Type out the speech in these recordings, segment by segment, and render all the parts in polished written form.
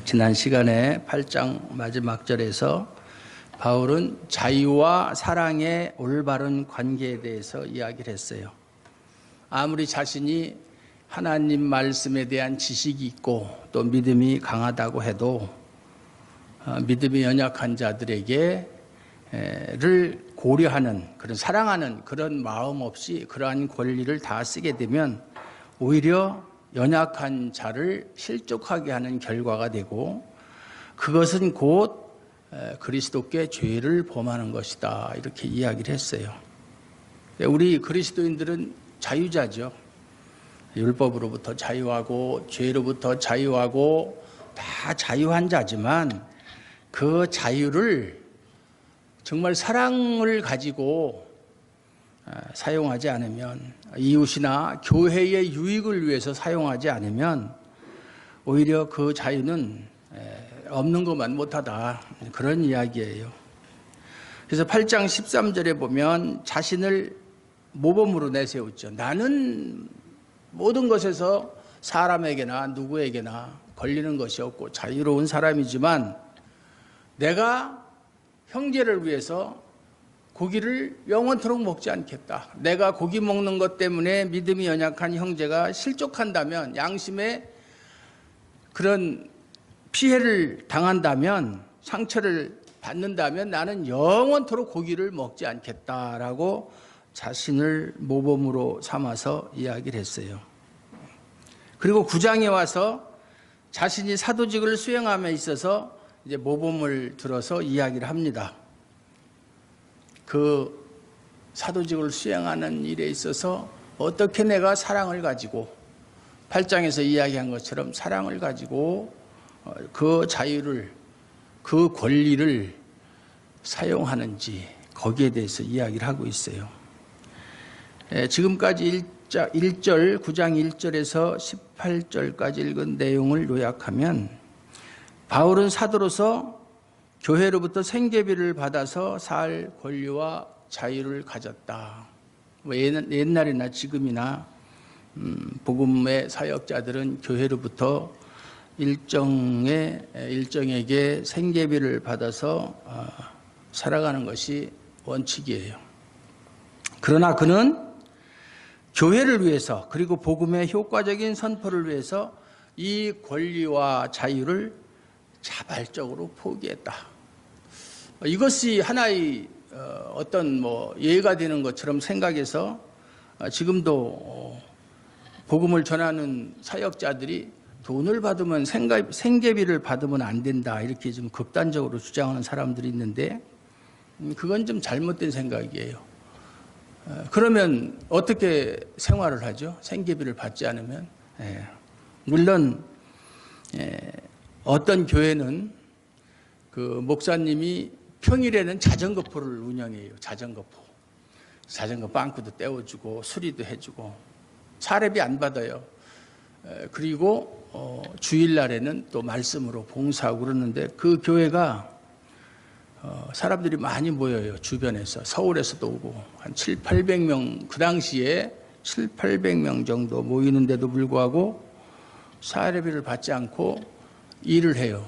지난 시간에 8장 마지막 절에서 바울은 자유와 사랑의 올바른 관계에 대해서 이야기를 했어요. 아무리 자신이 하나님 말씀에 대한 지식이 있고 또 믿음이 강하다고 해도 믿음이 연약한 자들에게 를 고려하는 그런 사랑하는 그런 마음 없이 그러한 권리를 다 쓰게 되면 오히려 연약한 자를 실족하게 하는 결과가 되고 그것은 곧 그리스도께 죄를 범하는 것이다 이렇게 이야기를 했어요. 우리 그리스도인들은 자유자죠. 율법으로부터 자유하고 죄로부터 자유하고 다 자유한 자지만 그 자유를 정말 사랑을 가지고 사용하지 않으면 이웃이나 교회의 유익을 위해서 사용하지 않으면 오히려 그 자유는 없는 것만 못하다 그런 이야기예요. 그래서 8장 13절에 보면 자신을 모범으로 내세우죠. 나는 모든 것에서 사람에게나 누구에게나 걸리는 것이 없고 자유로운 사람이지만 내가 형제를 위해서 고기를 영원토록 먹지 않겠다. 내가 고기 먹는 것 때문에 믿음이 연약한 형제가 실족한다면 양심에 그런 피해를 당한다면 상처를 받는다면 나는 영원토록 고기를 먹지 않겠다라고 자신을 모범으로 삼아서 이야기를 했어요. 그리고 9장에 와서 자신이 사도직을 수행함에 있어서 이제 모범을 들어서 이야기를 합니다. 그 사도직을 수행하는 일에 있어서 어떻게 내가 사랑을 가지고 8장에서 이야기한 것처럼 사랑을 가지고 그 자유를 그 권리를 사용하는지 거기에 대해서 이야기를 하고 있어요. 지금까지 1절 9장 1절에서 18절까지 읽은 내용을 요약하면 바울은 사도로서 교회로부터 생계비를 받아서 살 권리와 자유를 가졌다. 옛날이나 지금이나 복음의 사역자들은 교회로부터 일정에게 생계비를 받아서 살아가는 것이 원칙이에요. 그러나 그는 교회를 위해서 그리고 복음의 효과적인 선포를 위해서 이 권리와 자유를 자발적으로 포기했다. 이것이 하나의 어떤 예가 되는 것처럼 생각해서 지금도 복음을 전하는 사역자들이 돈을 받으면 생계비를 받으면 안 된다 이렇게 좀 극단적으로 주장하는 사람들이 있는데 그건 좀 잘못된 생각이에요. 그러면 어떻게 생활을 하죠? 생계비를 받지 않으면. 물론 어떤 교회는 그 목사님이 평일에는 자전거포를 운영해요. 자전거 빵꾸도 떼어주고 수리도 해주고 사례비 안 받아요. 그리고 주일날에는 또 말씀으로 봉사하고 그러는데 그 교회가 사람들이 많이 모여요. 주변에서 서울에서도 오고 한 700~800명 그 당시에 700~800명 정도 모이는데도 불구하고 사례비를 받지 않고 일을 해요.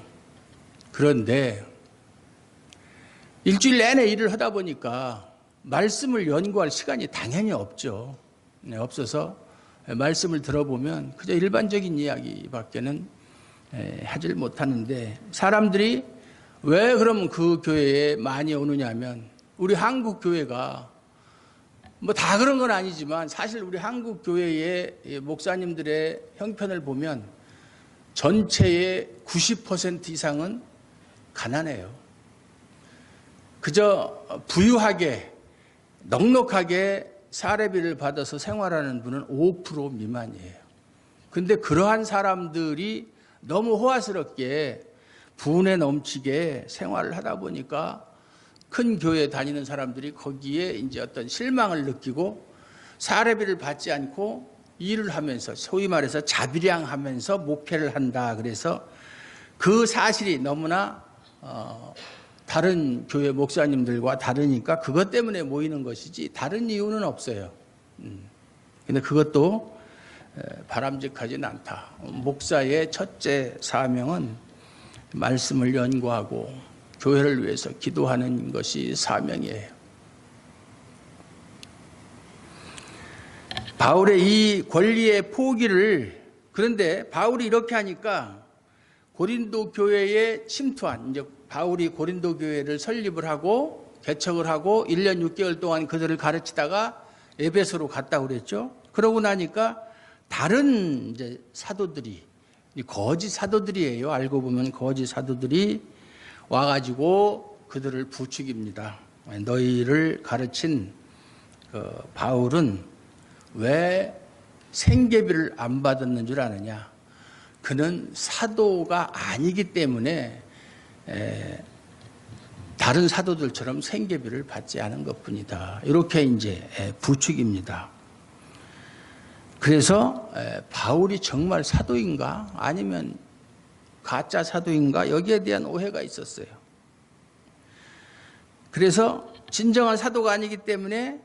그런데 일주일 내내 일을 하다 보니까 말씀을 연구할 시간이 당연히 없죠. 없어서 말씀을 들어보면 그저 일반적인 이야기밖에는 하질 못하는데 사람들이 왜 그러면 그 교회에 많이 오느냐 하면 우리 한국 교회가 다 그런 건 아니지만 사실 우리 한국 교회의 목사님들의 형편을 보면 전체의 90% 이상은 가난해요. 그저 부유하게 넉넉하게 사례비를 받아서 생활하는 분은 5% 미만이에요. 그런데 그러한 사람들이 너무 호화스럽게 분에 넘치게 생활을 하다 보니까 큰 교회에 다니는 사람들이 거기에 이제 어떤 실망을 느끼고 사례비를 받지 않고 일을 하면서 소위 말해서 자비량하면서 목회를 한다. 그래서 그 사실이 너무나 다른 교회 목사님들과 다르니까 그것 때문에 모이는 것이지 다른 이유는 없어요. 근데 그것도 바람직하지는 않다. 목사의 첫째 사명은 말씀을 연구하고 교회를 위해서 기도하는 것이 사명이에요. 바울의 이 권리의 포기를, 그런데 바울이 이렇게 하니까 고린도 교회에 침투한, 이제 바울이 고린도 교회를 설립을 하고 개척을 하고 1년 6개월 동안 그들을 가르치다가 에베소로 갔다고 그랬죠. 그러고 나니까 다른 이제 사도들이, 거짓 사도들이에요. 알고 보면 거짓 사도들이 와가지고 그들을 부추깁니다. 너희를 가르친 바울은 왜 생계비를 안 받았는 줄 아느냐? 그는 사도가 아니기 때문에 다른 사도들처럼 생계비를 받지 않은 것뿐이다. 이렇게 이제 부추깁니다. 그래서 바울이 정말 사도인가 아니면 가짜 사도인가 여기에 대한 오해가 있었어요. 그래서 진정한 사도가 아니기 때문에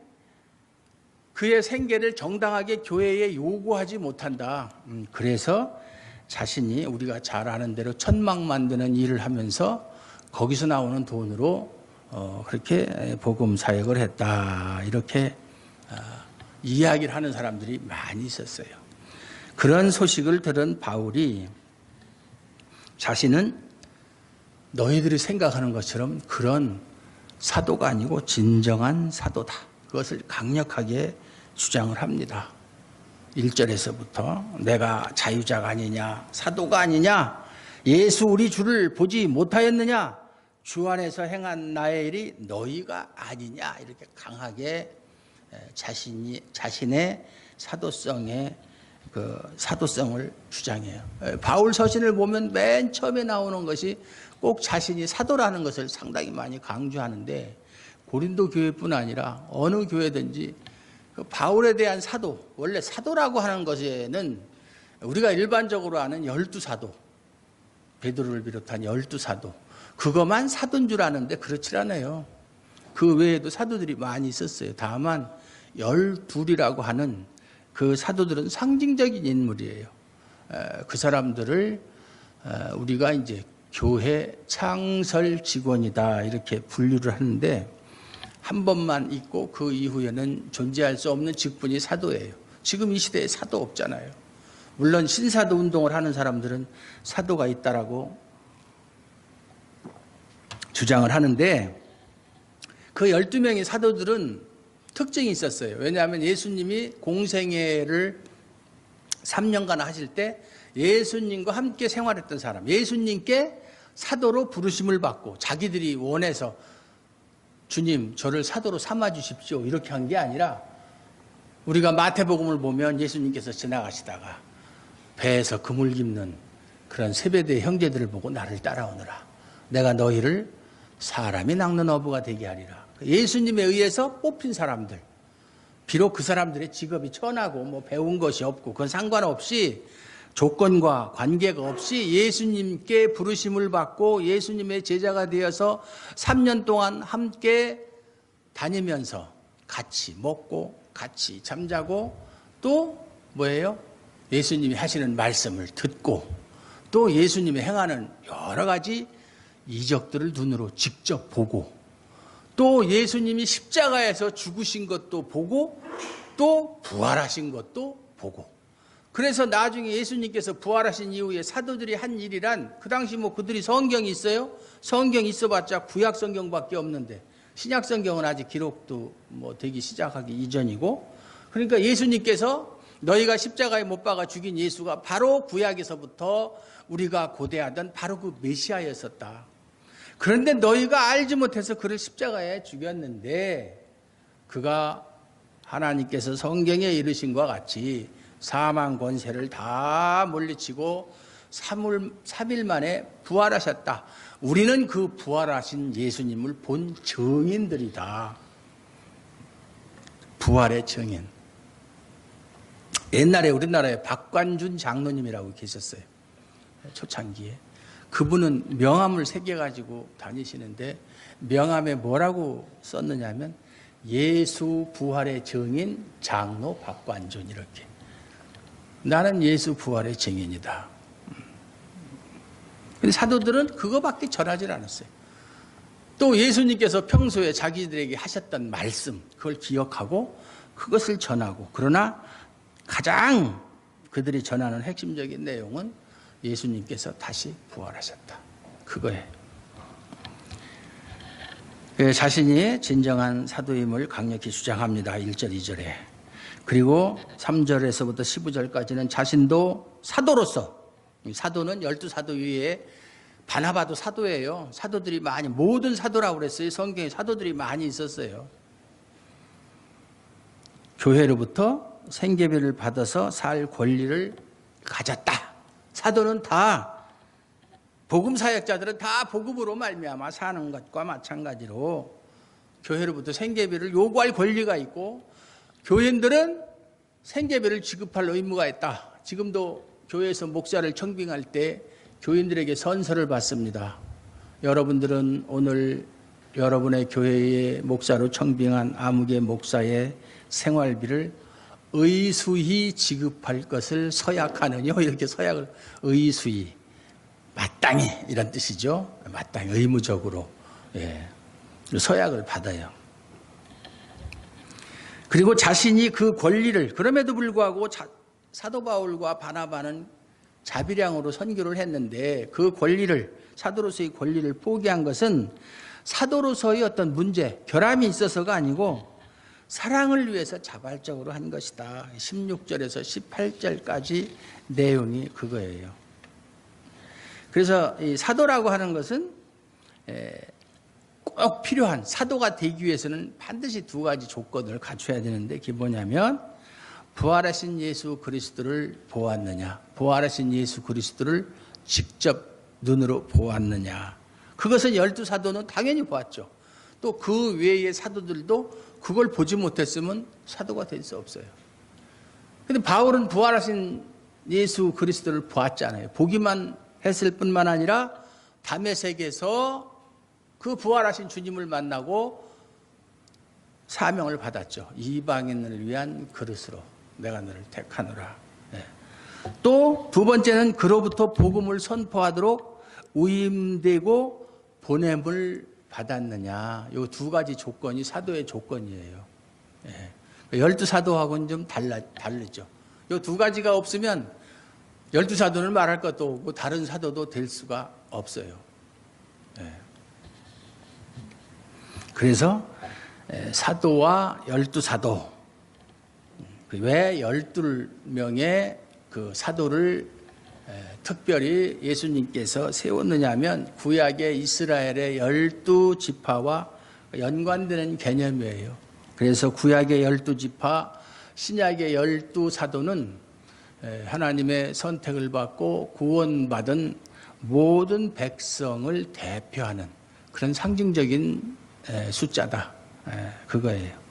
그의 생계를 정당하게 교회에 요구하지 못한다. 그래서 자신이 우리가 잘 아는 대로 천막 만드는 일을 하면서 거기서 나오는 돈으로 그렇게 복음 사역을 했다. 이렇게 이야기를 하는 사람들이 많이 있었어요. 그런 소식을 들은 바울이 자신은 너희들이 생각하는 것처럼 그런 사도가 아니고 진정한 사도다. 그것을 강력하게 주장을 합니다. 1절에서부터 내가 자유자가 아니냐, 사도가 아니냐, 예수 우리 주를 보지 못하였느냐, 주 안에서 행한 나의 일이 너희가 아니냐, 이렇게 강하게 자신의 사도성의 사도성을 주장해요. 바울 서신을 보면 맨 처음에 나오는 것이 꼭 자신이 사도라는 것을 상당히 많이 강조하는데, 고린도 교회뿐 아니라 어느 교회든지 바울에 대한 사도, 원래 사도라고 하는 것에는 우리가 일반적으로 아는 12사도, 베드로를 비롯한 12사도, 그것만 사도인 줄 아는데 그렇지 않아요. 그 외에도 사도들이 많이 있었어요. 다만 12이라고 하는 그 사도들은 상징적인 인물이에요. 그 사람들을 우리가 이제 교회 창설 직원이다 이렇게 분류를 하는데, 한 번만 있고 그 이후에는 존재할 수 없는 직분이 사도예요. 지금 이 시대에 사도 없잖아요. 물론 신사도 운동을 하는 사람들은 사도가 있다라고 주장을 하는데, 그 12명의 사도들은 특징이 있었어요. 왜냐하면 예수님이 공생애를 3년간 하실 때 예수님과 함께 생활했던 사람, 예수님께 사도로 부르심을 받고 자기들이 원해서 주님 저를 사도로 삼아 주십시오 이렇게 한 게 아니라, 우리가 마태복음을 보면 예수님께서 지나가시다가 배에서 그물 깁는 그런 세베대의 형제들을 보고 나를 따라오너라, 내가 너희를 사람이 낚는 어부가 되게 하리라. 예수님에 의해서 뽑힌 사람들, 비록 그 사람들의 직업이 천하고 뭐 배운 것이 없고 그건 상관없이, 조건과 관계가 없이 예수님께 부르심을 받고 예수님의 제자가 되어서 3년 동안 함께 다니면서 같이 먹고 같이 잠자고, 또 뭐예요? 예수님이 하시는 말씀을 듣고, 또 예수님이 행하는 여러 가지 이적들을 눈으로 직접 보고, 또 예수님이 십자가에서 죽으신 것도 보고, 또 부활하신 것도 보고. 그래서 나중에 예수님께서 부활하신 이후에 사도들이 한 일이란, 그 당시 뭐 그들이 성경이 있어요? 성경이 있어봤자 구약 성경밖에 없는데, 신약 성경은 아직 기록도 뭐 되기 시작하기 이전이고, 그러니까 예수님께서 너희가 십자가에 못 박아 죽인 예수가 바로 구약에서부터 우리가 고대하던 바로 그 메시아였었다. 그런데 너희가 알지 못해서 그를 십자가에 죽였는데, 그가 하나님께서 성경에 이르신 것과 같이 사망 권세를 다 물리치고 3일 만에 부활하셨다. 우리는 그 부활하신 예수님을 본 증인들이다. 부활의 증인. 옛날에 우리나라에 박관준 장로님이라고 계셨어요. 초창기에. 그분은 명함을 새겨가지고 다니시는데, 명함에 뭐라고 썼느냐면 예수 부활의 증인 장로 박관준, 이렇게. 나는 예수 부활의 증인이다. 근데 사도들은 그거밖에 전하지 않았어요. 또 예수님께서 평소에 자기들에게 하셨던 말씀, 그걸 기억하고 그것을 전하고, 그러나 가장 그들이 전하는 핵심적인 내용은 예수님께서 다시 부활하셨다, 그거예요. 자신이 진정한 사도임을 강력히 주장합니다. 1절, 2절에. 그리고 3절에서부터 15절까지는 자신도 사도로서, 사도는 12사도 위에 바나바도 사도예요. 사도들이 많이, 모든 사도라고 그랬어요. 성경에 사도들이 많이 있었어요. 교회로부터 생계비를 받아서 살 권리를 가졌다. 사도는 다, 복음 사역자들은 다 복음으로 말미암아 사는 것과 마찬가지로 교회로부터 생계비를 요구할 권리가 있고, 교인들은 생계비를 지급할 의무가 있다. 지금도 교회에서 목사를 청빙할 때 교인들에게 선서를 받습니다. 여러분들은 오늘 여러분의 교회의 목사로 청빙한 아무개 목사의 생활비를 의수히 지급할 것을 서약하느냐, 이렇게 서약을, 의수히, 마땅히, 이런 뜻이죠. 마땅히, 의무적으로, 예, 서약을 받아요. 그리고 자신이 그 권리를, 그럼에도 불구하고 사도 바울과 바나바는 자비량으로 선교를 했는데, 그 권리를, 사도로서의 권리를 포기한 것은 사도로서의 어떤 문제, 결함이 있어서가 아니고 사랑을 위해서 자발적으로 한 것이다. 16절에서 18절까지 내용이 그거예요. 그래서 이 사도라고 하는 것은 꼭 필요한, 사도가 되기 위해서는 반드시 두 가지 조건을 갖춰야 되는데, 그게 뭐냐면 부활하신 예수 그리스도를 보았느냐, 부활하신 예수 그리스도를 직접 눈으로 보았느냐. 그것은 12사도는 당연히 보았죠. 또 그 외의 사도들도 그걸 보지 못했으면 사도가 될 수 없어요. 그런데 바울은 부활하신 예수 그리스도를 보았잖아요. 보기만 했을 뿐만 아니라 다메섹에서 그 부활하신 주님을 만나고 사명을 받았죠. 이방인을 위한 그릇으로 내가 너를 택하노라. 네. 또 두 번째는 그로부터 복음을 선포하도록 위임되고 보냄을 받았느냐. 이 두 가지 조건이 사도의 조건이에요. 네. 12사도하고는 좀 다르죠. 이 두 가지가 없으면 12사도는 말할 것도 없고 다른 사도도 될 수가 없어요. 네. 그래서 사도와 12사도, 왜 12명의 그 사도를 특별히 예수님께서 세웠느냐 하면 구약의 이스라엘의 12지파와 연관되는 개념이에요. 그래서 구약의 12지파, 신약의 12사도는 하나님의 선택을 받고 구원받은 모든 백성을 대표하는 그런 상징적인 숫자다. 그거예요.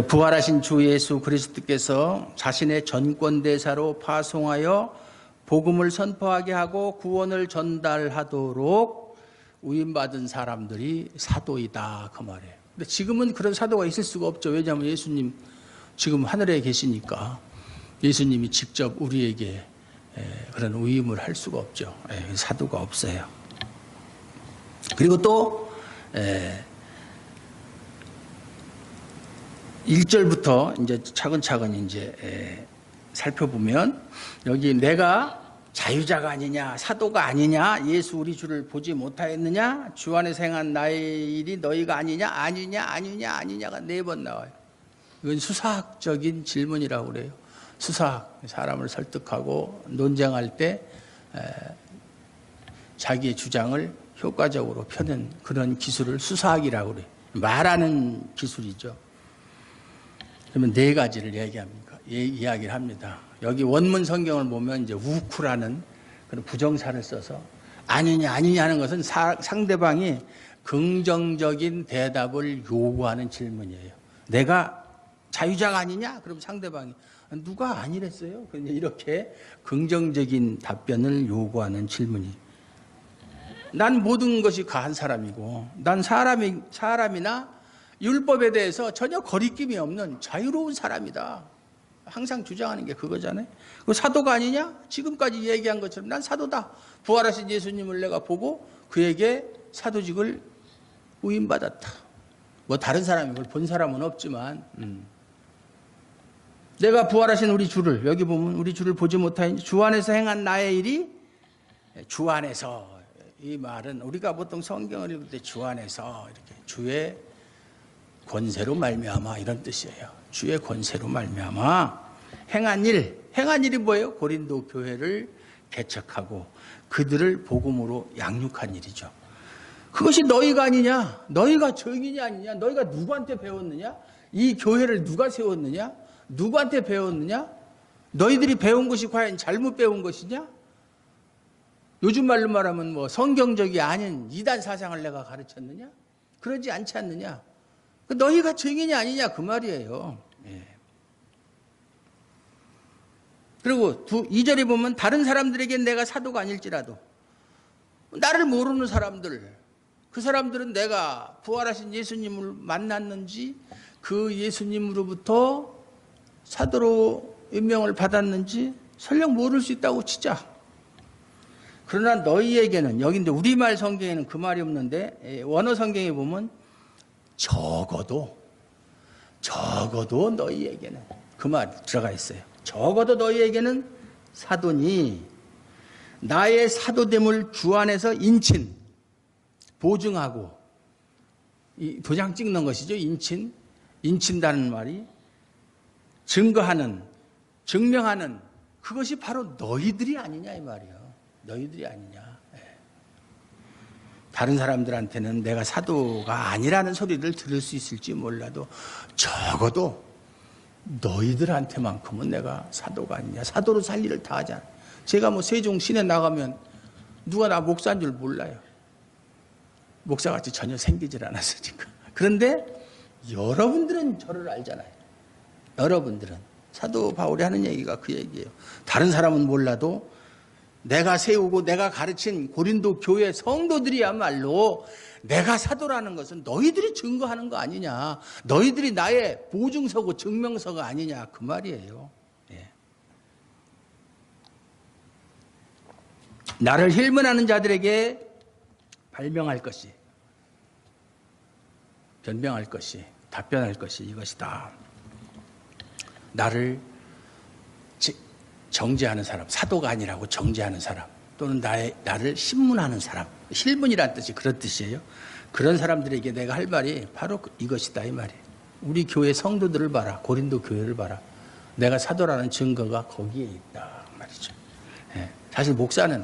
부활하신 주 예수 그리스도께서 자신의 전권대사로 파송하여 복음을 선포하게 하고 구원을 전달하도록 위임받은 사람들이 사도이다, 그 말이에요. 근데 지금은 그런 사도가 있을 수가 없죠. 왜냐하면 예수님 지금 하늘에 계시니까 예수님이 직접 우리에게 그런 위임을 할 수가 없죠. 사도가 없어요. 그리고 또 1절부터 이제 차근차근 이제 살펴보면, 여기 내가 자유자가 아니냐, 사도가 아니냐, 예수 우리 주를 보지 못하였느냐, 주 안에서 행한 나의 일이 너희가 아니냐, 아니냐가 4번 나와요. 이건 수사학적인 질문이라고 그래요. 수사학, 사람을 설득하고 논쟁할 때 자기의 주장을 효과적으로 펴는 그런 기술을 수사학이라고 그래요. 말하는 기술이죠. 그러면 4가지를 이야기를 합니다. 여기 원문 성경을 보면 이제 우쿠라는 그런 부정사를 써서 아니냐 하는 것은 상대방이 긍정적인 대답을 요구하는 질문이에요. 내가 자유자가 아니냐? 그럼 상대방이 누가 아니랬어요? 이렇게 긍정적인 답변을 요구하는 질문이. 난 모든 것이 가한 사람이고, 난 사람이나 율법에 대해서 전혀 거리낌이 없는 자유로운 사람이다. 항상 주장하는 게 그거잖아요. 그 사도가 아니냐? 지금까지 얘기한 것처럼 난 사도다. 부활하신 예수님을 내가 보고 그에게 사도직을 위임받았다. 뭐 다른 사람이 그걸 본 사람은 없지만 내가 부활하신 우리 주를, 여기 보면 우리 주를 보지 못하니 주 안에서 행한 나의 일이, 주 안에서, 이 말은 우리가 보통 성경을 읽을 때 주 안에서 이렇게 주의 권세로 말미암아 이런 뜻이에요. 주의 권세로 말미암아 행한 일이 뭐예요? 고린도 교회를 개척하고 그들을 복음으로 양육한 일이죠. 그것이 너희가 아니냐? 너희가 증인이 아니냐? 너희가 누구한테 배웠느냐? 이 교회를 누가 세웠느냐? 누구한테 배웠느냐? 너희들이 배운 것이 과연 잘못 배운 것이냐? 요즘 말로 말하면 뭐 성경적이 아닌 이단 사상을 내가 가르쳤느냐? 그러지 않지 않느냐? 너희가 증인이 아니냐 그 말이에요. 예. 그리고 2절에 보면 다른 사람들에게 내가 사도가 아닐지라도 나를 모르는 사람들, 그 사람들은 내가 부활하신 예수님을 만났는지 그 예수님으로부터 사도로 임명을 받았는지 설령 모를 수 있다고 치자. 그러나 너희에게는, 여기 이제 우리말 성경에는 그 말이 없는데 원어 성경에 보면 적어도 너희에게는 그 말 들어가 있어요. 적어도 너희에게는 사도니 나의 사도됨을 주 안에서 인친, 보증하고, 이 도장 찍는 것이죠. 인친다는 말이 증거하는, 증명하는, 그것이 바로 너희들이 아니냐 이 말이에요. 너희들이 아니냐. 다른 사람들한테는 내가 사도가 아니라는 소리를 들을 수 있을지 몰라도 적어도 너희들한테만큼은 내가 사도가 아니냐. 사도로 살 일을 다 하잖아. 제가 뭐 세종 시내 나가면 누가 나 목사인 줄 몰라요. 목사같이 전혀 생기질 않았으니까. 그런데 여러분들은 저를 알잖아요. 여러분들은. 사도 바울이 하는 얘기가 그 얘기예요. 다른 사람은 몰라도 내가 세우고 내가 가르친 고린도 교회 성도들이야말로 내가 사도라는 것은 너희들이 증거하는 거 아니냐. 너희들이 나의 보증서고 증명서가 아니냐. 그 말이에요. 예. 나를 힐문하는 자들에게 발명할 것이, 변명할 것이, 답변할 것이 이것이다. 나를 정죄하는 사람, 사도가 아니라고 정죄하는 사람, 또는 나를 신문하는 사람, 힐문이란 뜻이 그런 뜻이에요. 그런 사람들에게 내가 할 말이 바로 이것이다 이 말이에요. 우리 교회 성도들을 봐라. 고린도 교회를 봐라. 내가 사도라는 증거가 거기에 있다 말이죠. 예. 사실 목사는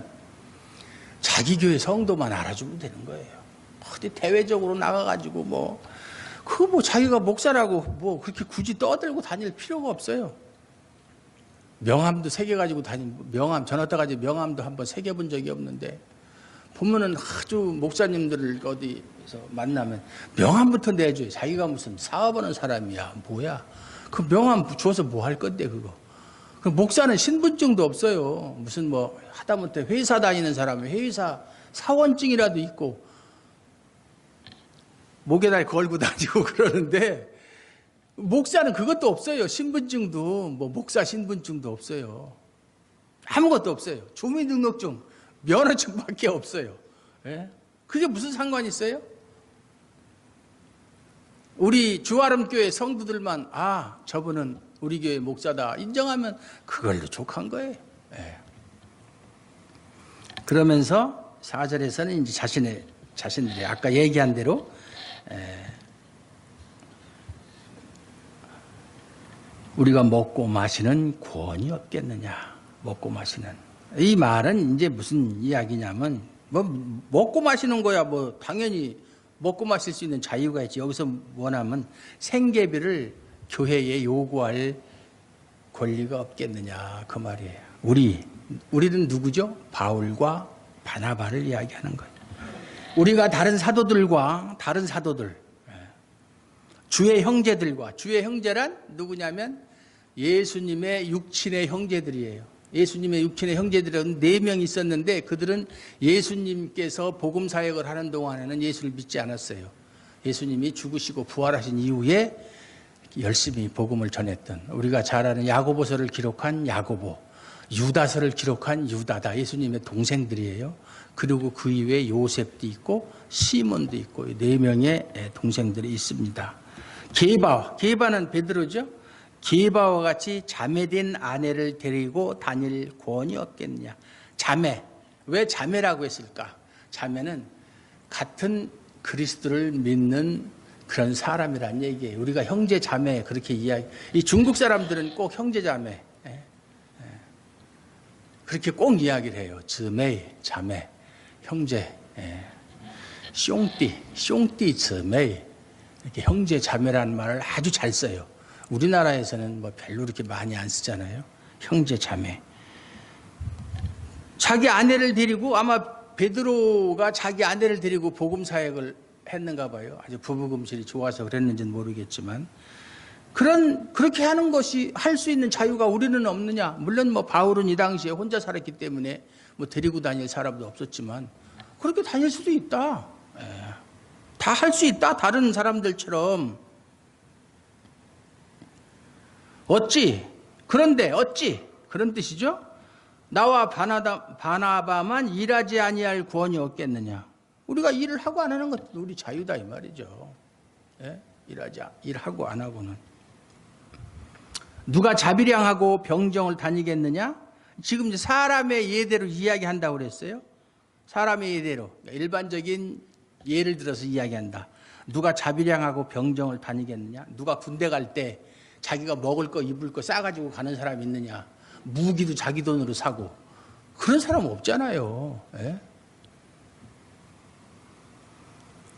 자기 교회 성도만 알아주면 되는 거예요. 어디 대외적으로 나가가지고 뭐 자기가 목사라고 뭐 그렇게 굳이 떠들고 다닐 필요가 없어요. 명함도 새겨가지고 명함, 전화따가지고 명함도 한번 새겨본 적이 없는데, 보면은 아주 목사님들을 어디서 만나면 명함부터 내줘요. 자기가 무슨 사업하는 사람이야. 뭐야. 그 명함 줘서 뭐 할 건데, 그거. 그 목사는 신분증도 없어요. 무슨 뭐 하다못해 회사 다니는 사람은 회사 사원증이라도 있고, 목에다 걸고 다니고 그러는데, 목사는 그것도 없어요. 신분증도, 뭐 목사 신분증도 없어요. 아무것도 없어요. 주민등록증, 면허증밖에 없어요. 예? 그게 무슨 상관이 있어요? 우리 주아름교회 성도들만 저분은 우리 교회 목사다 인정하면 그걸로 족한 거예요. 예. 그러면서 4절에서는 이제 자신들이 아까 얘기한 대로 우리가 먹고 마시는 권이 없겠느냐. 먹고 마시는. 이 말은 이제 무슨 이야기냐면, 먹고 마시는 거야. 당연히 먹고 마실 수 있는 자유가 있지. 여기서 원하면 생계비를 교회에 요구할 권리가 없겠느냐. 그 말이에요. 우리는 누구죠? 바울과 바나바를 이야기하는 거예요. 우리가 다른 사도들, 주의 형제들과, 주의 형제란 누구냐면 예수님의 육친의 형제들이에요. 예수님의 육친의 형제들은 4명 있었는데 그들은 예수님께서 복음 사역을 하는 동안에는 예수를 믿지 않았어요. 예수님이 죽으시고 부활하신 이후에 열심히 복음을 전했던, 우리가 잘 아는 야고보서를 기록한 야고보, 유다서를 기록한 유다다. 예수님의 동생들이에요. 그리고 그 이외에 요셉도 있고 시몬도 있고 4명의 동생들이 있습니다. 게바는 베드로죠. 게바와 같이 자매된 아내를 데리고 다닐 권이 없겠느냐. 자매. 왜 자매라고 했을까? 자매는 같은 그리스도를 믿는 그런 사람이란 얘기예요. 우리가 형제 자매 그렇게 이야기. 이 중국 사람들은 꼭 형제 자매 그렇게 꼭 이야기를 해요. 즈메이, 자매, 형제, 숑띠, 즈메이. 이렇게 형제 자매라는 말을 아주 잘 써요. 우리나라에서는 뭐 별로 그렇게 많이 안 쓰잖아요. 형제 자매. 자기 아내를 데리고, 아마 베드로가 자기 아내를 데리고 복음 사역을 했는가 봐요. 아주 부부금실이 좋아서 그랬는지는 모르겠지만, 그렇게 하는 것이 할 수 있는 자유가 우리는 없느냐? 물론 뭐 바울은 이 당시에 혼자 살았기 때문에 뭐 데리고 다닐 사람도 없었지만 그렇게 다닐 수도 있다. 다 할 수 있다. 다른 사람들처럼. 그런데 그런 뜻이죠. 나와 바나바만 일하지 아니할 구원이 없겠느냐. 우리가 일을 하고 안 하는 것도 우리 자유다 이 말이죠. 일하고 안 하고는. 누가 자비량하고 병정을 다니겠느냐? 지금 이제 사람의 예대로 이야기한다고 그랬어요. 사람의 예대로. 일반적인 예를 들어서 이야기한다. 누가 자비량하고 병정을 다니겠느냐? 누가 군대 갈 때 자기가 먹을 거 입을 거 싸가지고 가는 사람이 있느냐? 무기도 자기 돈으로 사고. 그런 사람 없잖아요.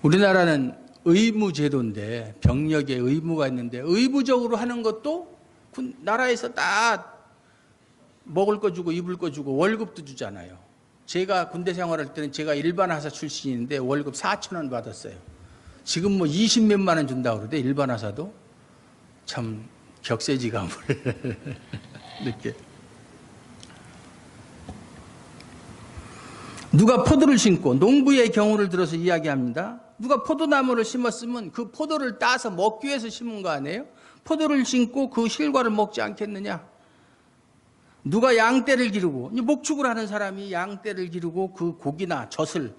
우리나라는 의무제도인데, 병력에 의무가 있는데 의무적으로 하는 것도 나라에서 다 먹을 거 주고 입을 거 주고 월급도 주잖아요. 제가 군대 생활할 때는 제가 일반하사 출신인데 월급 4,000원 받았어요. 지금 뭐 20몇만 원 준다고 그러대. 일반하사도. 참 격세지감을 느껴. 누가 포도를 심고, 농부의 경우를 들어서 이야기합니다. 누가 포도나무를 심었으면 그 포도를 따서 먹기 위해서 심은 거 아니에요? 포도를 심고 그 실과를 먹지 않겠느냐? 누가 양떼를 기르고, 목축을 하는 사람이 양떼를 기르고 그 고기나 젖을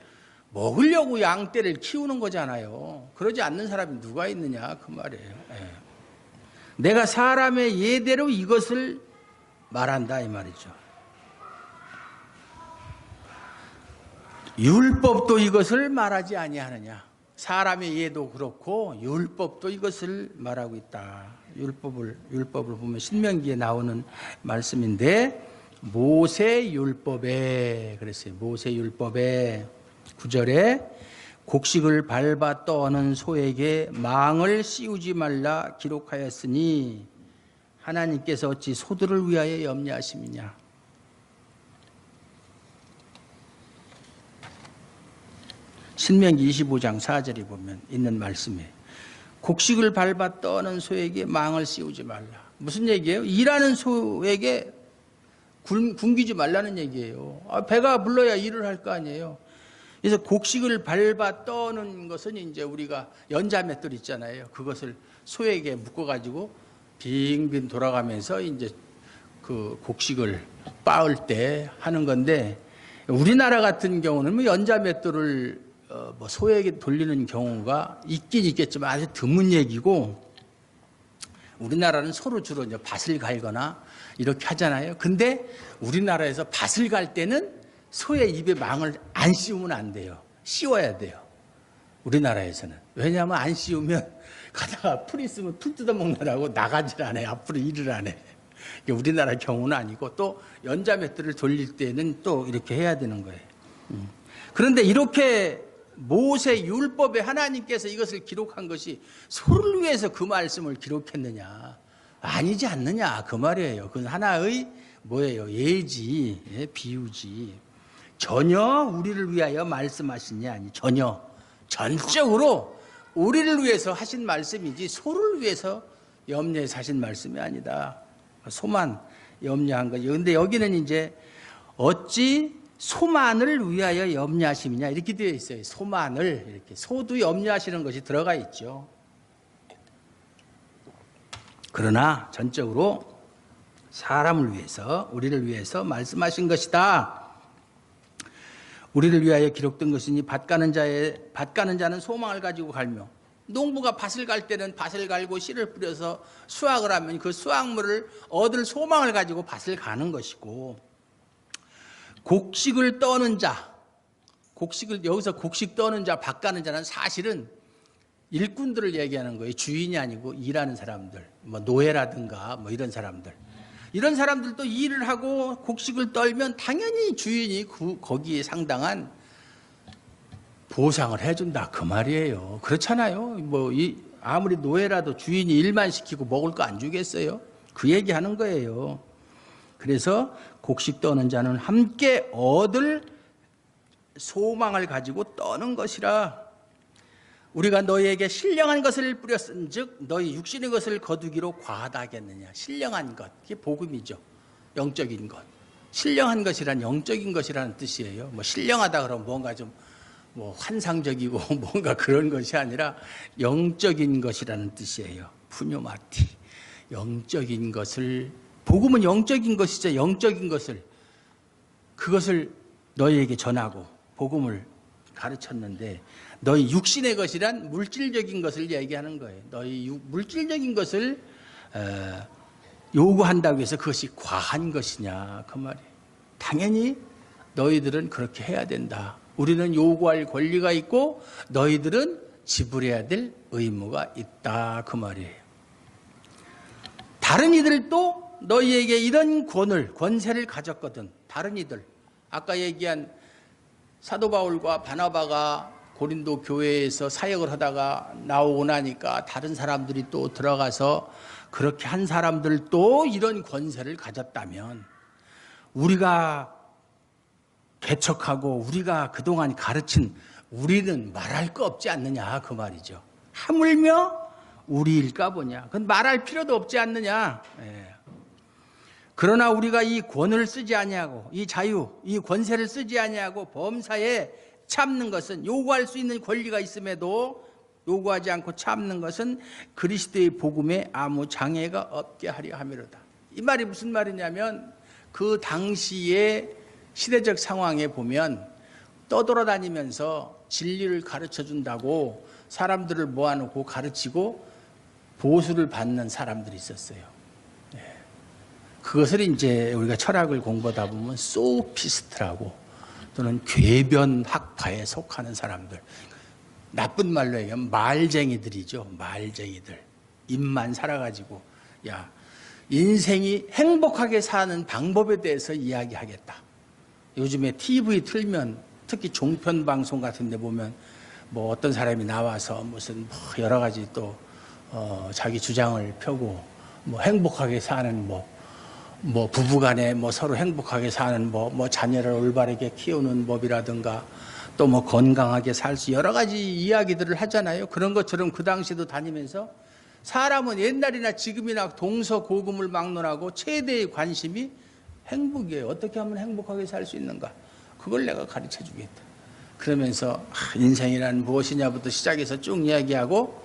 먹으려고 양떼를 키우는 거잖아요. 그러지 않는 사람이 누가 있느냐 그 말이에요. 내가 사람의 예대로 이것을 말한다 이 말이죠. 율법도 이것을 말하지 아니하느냐. 사람의 예도 그렇고 율법도 이것을 말하고 있다. 율법을 보면 신명기에 나오는 말씀인데, 모세 율법에 그랬어요. 모세 율법에 9절에 곡식을 밟아 떠는 소에게 망을 씌우지 말라 기록하였으니 하나님께서 어찌 소들을 위하여 염려하심이냐. 신명기 25장 4절에 보면 있는 말씀이에요. 곡식을 밟아 떠는 소에게 망을 씌우지 말라. 무슨 얘기예요? 일하는 소에게 굶기지 말라는 얘기예요. 배가 불러야 일을 할 거 아니에요. 그래서 곡식을 밟아 떠는 것은 이제 우리가 연자맷돌 있잖아요. 그것을 소에게 묶어가지고 빙빙 돌아가면서 이제 그 곡식을 빻을 때 하는 건데, 우리나라 같은 경우는 뭐 연자맷돌을 뭐 소에게 돌리는 경우가 있긴 있겠지만 아주 드문 얘기고, 우리나라는 서로 주로 이제 밭을 갈거나 이렇게 하잖아요. 근데 우리나라에서 밭을 갈 때는 소의 입에 망을 안 씌우면 안 돼요. 씌워야 돼요. 우리나라에서는. 왜냐하면 안 씌우면 가다가 풀 있으면 풀 뜯어먹느라고 나가질 않아요. 앞으로 일을 안 해. 우리나라 경우는 아니고, 또 연자맷돌을 돌릴 때는 또 이렇게 해야 되는 거예요. 그런데 이렇게 모세 율법에 하나님께서 이것을 기록한 것이 소를 위해서 그 말씀을 기록했느냐? 아니지 않느냐 그 말이에요. 그건 하나의 뭐예요? 예지, 비유지. 전혀 우리를 위하여 말씀하시냐? 아니, 전적으로 우리를 위해서 하신 말씀이지 소를 위해서 염려해서 하신 말씀이 아니다. 소만 염려한 거죠. 그런데 여기는 이제 어찌 소만을 위하여 염려하심이냐 이렇게 되어 있어요. 소만을, 이렇게 소도 염려하시는 것이 들어가 있죠. 그러나 전적으로 사람을 위해서, 우리를 위해서 말씀하신 것이다. 우리를 위하여 기록된 것이니 밭 가는 자는 소망을 가지고 갈며, 농부가 밭을 갈 때는 밭을 갈고 씨를 뿌려서 수확을 하면 그 수확물을 얻을 소망을 가지고 밭을 가는 것이고, 곡식을 떠는 자, 여기서 곡식 떠는 자, 밭 가는 자는 사실은 일꾼들을 얘기하는 거예요. 주인이 아니고 일하는 사람들, 뭐 노예라든가 뭐 이런 사람들. 이런 사람들도 일을 하고 곡식을 떨면 당연히 주인이 거기에 상당한 보상을 해준다 그 말이에요. 그렇잖아요. 뭐 아무리 노예라도 주인이 일만 시키고 먹을 거 안 주겠어요? 그 얘기하는 거예요. 그래서 곡식 떠는 자는 함께 얻을 소망을 가지고 떠는 것이라. 우리가 너희에게 신령한 것을 뿌렸은즉 너희 육신의 것을 거두기로 과하다 하겠느냐. 신령한 것, 그게 복음이죠. 영적인 것. 신령한 것이란 영적인 것이라는 뜻이에요. 뭐 신령하다 그러면 뭔가 좀 뭐 환상적이고 뭔가 그런 것이 아니라 영적인 것이라는 뜻이에요. 푸뇨마티. 영적인 것을, 복음은 영적인 것이죠. 영적인 것을, 그것을 너희에게 전하고 복음을 가르쳤는데, 너희 육신의 것이란 물질적인 것을 얘기하는 거예요. 너희 물질적인 것을 요구한다고 해서 그것이 과한 것이냐 그 말이에요. 당연히 너희들은 그렇게 해야 된다. 우리는 요구할 권리가 있고 너희들은 지불해야 될 의무가 있다 그 말이에요. 다른 이들도 너희에게 이런 권세를 가졌거든. 다른 이들, 아까 얘기한 사도 바울과 바나바가 고린도 교회에서 사역을 하다가 나오고 나니까 다른 사람들이 또 들어가서 그렇게 한 사람들도 이런 권세를 가졌다면, 우리가 개척하고 우리가 그동안 가르친 우리는 말할 거 없지 않느냐 그 말이죠. 하물며 우리일까 보냐. 그건 말할 필요도 없지 않느냐. 예. 그러나 우리가 이 권을 쓰지 아니하고 이 자유, 이 권세를 쓰지 아니하고 범사에 참는 것은, 요구할 수 있는 권리가 있음에도 요구하지 않고 참는 것은 그리스도의 복음에 아무 장애가 없게 하려 함이로다. 이 말이 무슨 말이냐면, 그 당시의 시대적 상황에 보면 떠돌아다니면서 진리를 가르쳐준다고 사람들을 모아놓고 가르치고 보수를 받는 사람들이 있었어요. 그것을 이제 우리가 철학을 공부하다 보면 소피스트라고, 또는 궤변학파에 속하는 사람들, 나쁜 말로 얘기하면 말쟁이들이죠. 말쟁이들. 입만 살아가지고 야, 인생이 행복하게 사는 방법에 대해서 이야기하겠다. 요즘에 TV 틀면, 특히 종편 방송 같은 데 보면 뭐 어떤 사람이 나와서 무슨 뭐 여러 가지 또 자기 주장을 펴고, 뭐 행복하게 사는 뭐 부부간에 뭐 서로 행복하게 사는 뭐 자녀를 올바르게 키우는 법이라든가, 또 뭐 건강하게 살 수 여러 가지 이야기들을 하잖아요. 그런 것처럼 그 당시에도 다니면서 사람은 옛날이나 지금이나 동서고금을 막론하고 최대의 관심이 행복이에요. 어떻게 하면 행복하게 살 수 있는가? 그걸 내가 가르쳐 주겠다. 그러면서 인생이란 무엇이냐부터 시작해서 쭉 이야기하고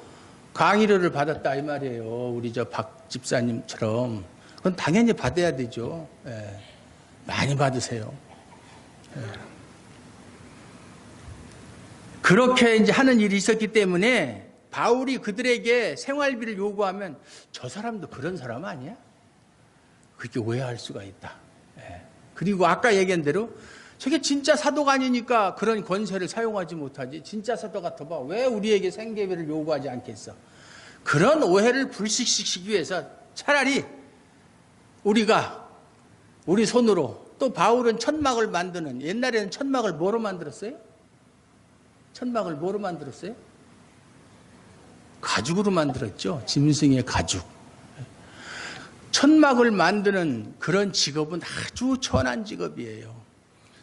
강의료를 받았다 이 말이에요. 우리 저 박 집사님처럼. 그건 당연히 받아야 되죠. 예. 많이 받으세요. 예. 그렇게 이제 하는 일이 있었기 때문에 바울이 그들에게 생활비를 요구하면 저 사람도 그런 사람 아니야? 그렇게 오해할 수가 있다. 예. 그리고 아까 얘기한 대로 저게 진짜 사도가 아니니까 그런 권세를 사용하지 못하지. 진짜 사도 같아봐. 왜 우리에게 생계비를 요구하지 않겠어? 그런 오해를 불식시키기 위해서 차라리 우리 손으로, 또 바울은 천막을 만드는, 옛날에는 천막을 뭐로 만들었어요? 천막을 뭐로 만들었어요? 가죽으로 만들었죠. 짐승의 가죽. 천막을 만드는 그런 직업은 아주 천한 직업이에요.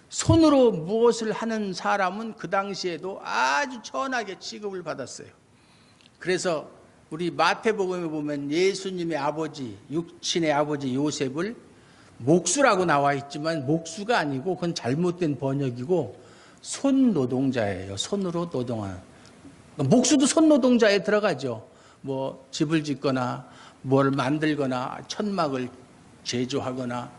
손으로 무엇을 하는 사람은 그 당시에도 아주 천하게 취급을 받았어요. 그래서 우리 마태복음에 보면 예수님의 아버지, 육친의 아버지 요셉을 목수라고 나와 있지만 목수가 아니고 그건 잘못된 번역이고 손노동자예요. 손으로 노동하는. 목수도 손노동자에 들어가죠. 뭐 집을 짓거나 뭘 만들거나 천막을 제조하거나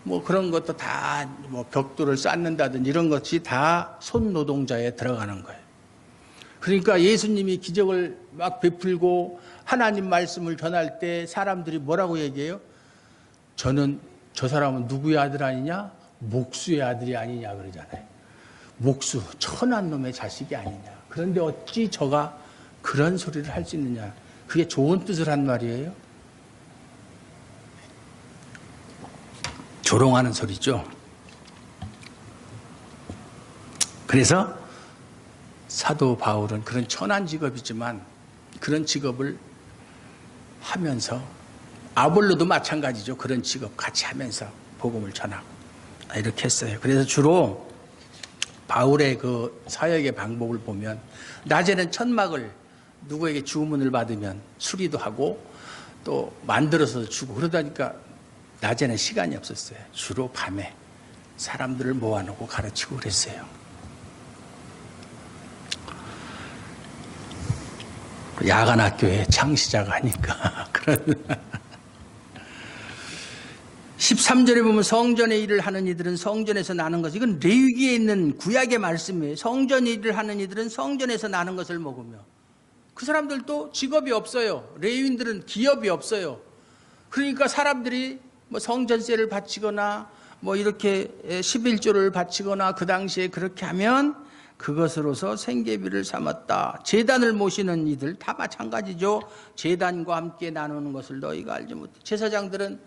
뭐 그런 것도 다 뭐 벽돌을 쌓는다든지 이런 것이 다 손노동자에 들어가는 거예요. 그러니까 예수님이 기적을 막 베풀고 하나님 말씀을 전할 때 사람들이 뭐라고 얘기해요? 저 사람은 누구의 아들 아니냐? 목수의 아들이 아니냐 그러잖아요. 목수, 천한 놈의 자식이 아니냐. 그런데 어찌 저가 그런 소리를 할 수 있느냐. 그게 좋은 뜻을 한 말이에요. 조롱하는 소리죠. 그래서 사도 바울은 그런 천한 직업이지만 그런 직업을 하면서 아볼로도 마찬가지죠. 그런 직업 같이 하면서 복음을 전하고 이렇게 했어요. 그래서 주로 바울의 그 사역의 방법을 보면 낮에는 천막을 누구에게 주문을 받으면 수리도 하고 또 만들어서 주고 그러다니까 낮에는 시간이 없었어요. 주로 밤에 사람들을 모아놓고 가르치고 그랬어요. 야간 학교의 창시자가 아닐까 그런 13절에 보면 성전의 일을 하는 이들은 성전에서 나는 것, 이건 레위기에 있는 구약의 말씀이에요. 성전의 일을 하는 이들은 성전에서 나는 것을 먹으며, 그 사람들도 직업이 없어요. 레위인들은 기업이 없어요. 그러니까 사람들이 뭐 성전세를 바치거나 뭐 이렇게 11조를 바치거나 그 당시에 그렇게 하면 그것으로서 생계비를 삼았다. 제단을 모시는 이들 다 마찬가지죠. 제단과 함께 나누는 것을 너희가 알지 못해. 제사장들은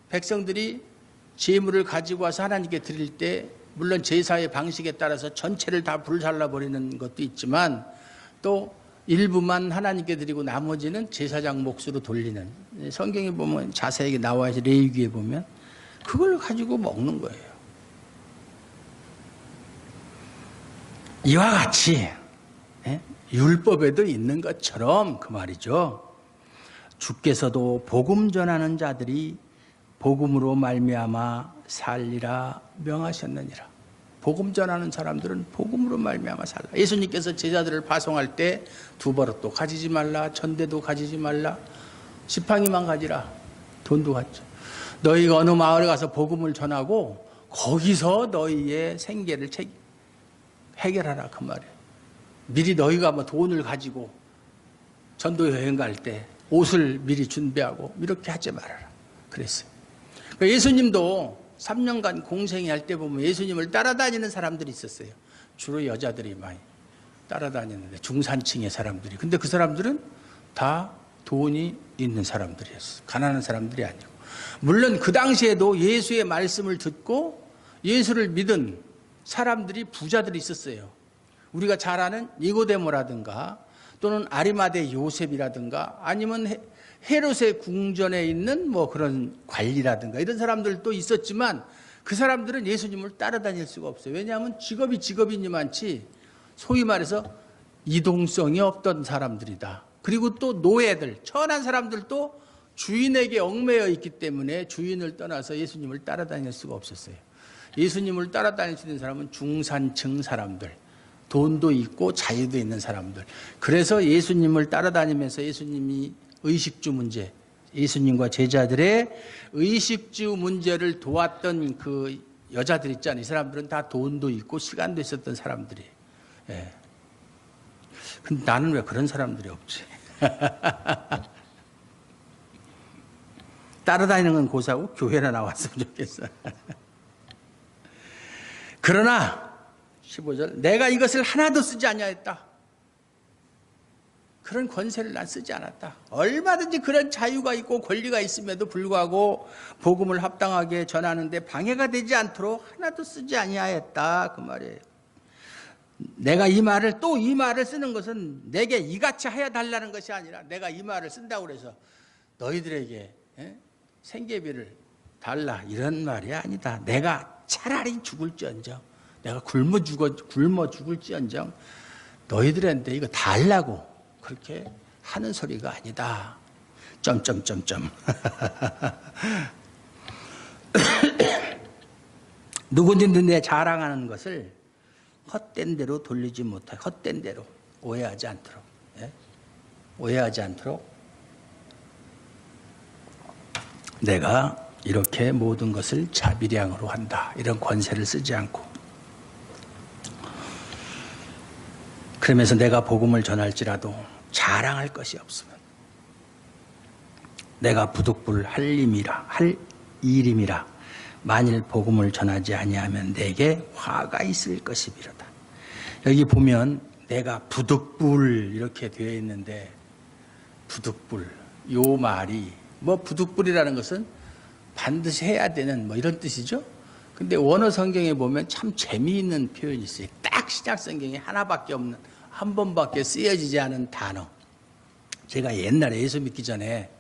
백성들이 제물을 가지고 와서 하나님께 드릴 때 물론 제사의 방식에 따라서 전체를 다 불살라 버리는 것도 있지만 또 일부만 하나님께 드리고 나머지는 제사장 몫으로 돌리는, 성경에 보면 자세하게 나와야지. 레위기에 보면 그걸 가지고 먹는 거예요. 이와 같이 율법에도 있는 것처럼 그 말이죠. 주께서도 복음 전하는 자들이 복음으로 말미암아 살리라 명하셨느니라. 복음 전하는 사람들은 복음으로 말미암아 살라. 예수님께서 제자들을 파송할 때 두 버릇도 가지지 말라, 전대도 가지지 말라, 지팡이만 가지라, 돈도 갖죠. 너희가 어느 마을에 가서 복음을 전하고 거기서 너희의 생계를 해결하라 그 말이에요. 미리 너희가 뭐 돈을 가지고 전도 여행 갈 때 옷을 미리 준비하고 이렇게 하지 말아라 그랬어요. 그러니까 예수님도 3년간 공생이 할 때 보면 예수님을 따라다니는 사람들이 있었어요. 주로 여자들이 많이 따라다니는데, 중산층의 사람들이. 근데 그 사람들은 다 돈이 있는 사람들이었어요. 가난한 사람들이 아니고. 물론 그 당시에도 예수의 말씀을 듣고 예수를 믿은 사람들이, 부자들이 있었어요. 우리가 잘 아는 니고데모라든가 또는 아리마대 요셉이라든가 아니면 헤롯의 궁전에 있는 뭐 그런 관리라든가 이런 사람들도 있었지만 그 사람들은 예수님을 따라다닐 수가 없어요. 왜냐하면 직업이 직업이니만치 소위 말해서 이동성이 없던 사람들이다. 그리고 또 노예들, 천한 사람들도 주인에게 얽매여 있기 때문에 주인을 떠나서 예수님을 따라다닐 수가 없었어요. 예수님을 따라다닐 수 있는 사람은 중산층 사람들, 돈도 있고 자유도 있는 사람들. 그래서 예수님을 따라다니면서 예수님이 의식주 문제, 예수님과 제자들의 의식주 문제를 도왔던 그 여자들 있잖아요. 이 사람들은 다 돈도 있고 시간도 있었던 사람들이에요. 예. 근데 나는 왜 그런 사람들이 없지? 따라다니는 건 고사고 교회나 나왔으면 좋겠어. 그러나 15절, 내가 이것을 하나도 쓰지 아니하였다. 그런 권세를 난 쓰지 않았다. 얼마든지 그런 자유가 있고 권리가 있음에도 불구하고 복음을 합당하게 전하는데 방해가 되지 않도록 하나도 쓰지 아니하였다 그 말이에요. 내가 이 말을 쓰는 것은 내게 이같이 하여 달라는 것이 아니라, 내가 이 말을 쓴다고 해서 너희들에게 생계비를 달라 이런 말이 아니다. 내가 차라리 죽을지언정, 내가 굶어 죽을지언정 너희들한테 이거 달라고 그렇게 하는 소리가 아니다. 점점점점. 누구든지 내 자랑하는 것을 헛된 대로 돌리지 못하게, 헛된 대로 오해하지 않도록, 오해하지 않도록 내가 이렇게 모든 것을 자비량으로 한다. 이런 권세를 쓰지 않고. 그러면서 내가 복음을 전할지라도 자랑할 것이 없으면 내가 부득불 할 일임이라 만일 복음을 전하지 아니하면 내게 화가 있을 것이미로다. 여기 보면 내가 부득불 이렇게 되어 있는데 부득불 요 말이 뭐 부득불이라는 것은 반드시 해야 되는 뭐 이런 뜻이죠. 근데 원어 성경에 보면 참 재미있는 표현이 있어요. 딱 신약 성경에 하나밖에 없는 한 번밖에 쓰여지지 않은 단어. 제가 옛날에 예수 믿기 전에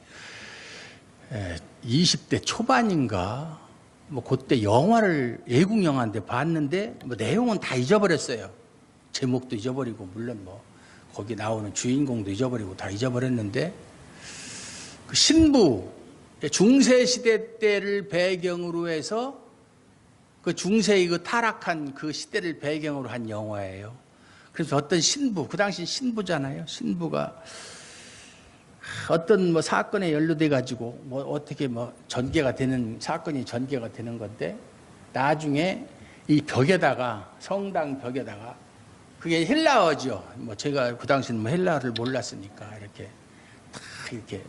20대 초반인가 뭐 그때 영화를 외국 영화인데 봤는데 뭐 내용은 다 잊어버렸어요. 제목도 잊어버리고 물론 뭐 거기 나오는 주인공도 잊어버리고 다 잊어버렸는데 그 신부 중세 시대 때를 배경으로 해서 그 중세의 그 타락한 그 시대를 배경으로 한 영화예요. 그래서 어떤 신부, 그 당시 신부잖아요. 신부가 어떤 뭐 사건에 연루돼 가지고 뭐 어떻게 뭐 전개가 되는 사건이 전개가 되는 건데 나중에 이 벽에다가 성당 벽에다가 그게 헬라어죠. 뭐 제가 그 당시는 뭐 헬라어를 몰랐으니까 이렇게 다 이렇게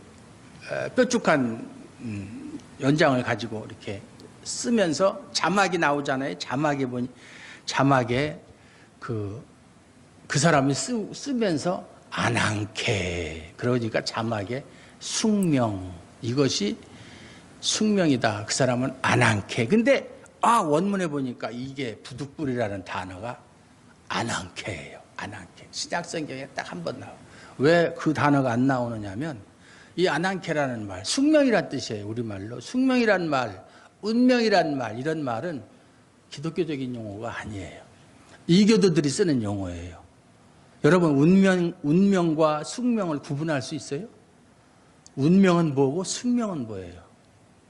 뾰족한 연장을 가지고 이렇게 쓰면서 자막이 나오잖아요. 자막에 보니 자막에 그 사람이 쓰면서 안한케 그러니까 자막에 숙명 이것이 숙명이다. 그 사람은 안한케. 근데 원문에 보니까 이게 부득불이라는 단어가 안한케예요. 안한케. 신약 성경에 딱 한 번 나와. 왜 그 단어가 안 나오느냐면 이 안한케라는 말, 숙명이란 뜻이에요. 우리말로 숙명이란 말, 운명이란 말 이런 말은 기독교적인 용어가 아니에요. 이교도들이 쓰는 용어예요. 여러분 운명과 숙명을 구분할 수 있어요? 운명은 뭐고 숙명은 뭐예요?